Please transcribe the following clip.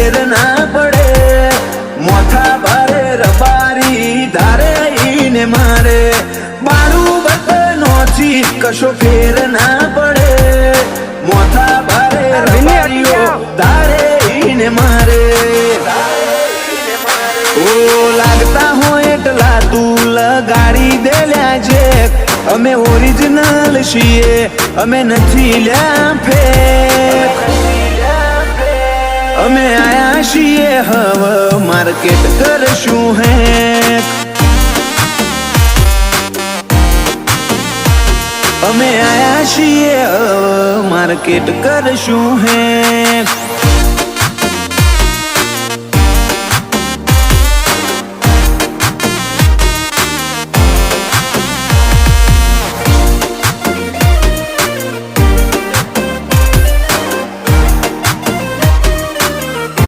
ફેર ના પડે, મોથા ભારે રબારી ધારે ઈને મારે, બાળું બતનોથી કશો ફેર ના પડે, મોથા ભારે રબારીઓ ધારે ઈને મારે. ઓ લાગતા હોય એટલા તું લગાડી દે લ્યા છે, અમે ઓરિજિનલ છીએ, અમે નથી લ્યા ફેક. અમે આયા છીએ હવે માર્કેટ કરશું હેક, અમે આયા છીએ હવે માર્કેટ કરશું હેક.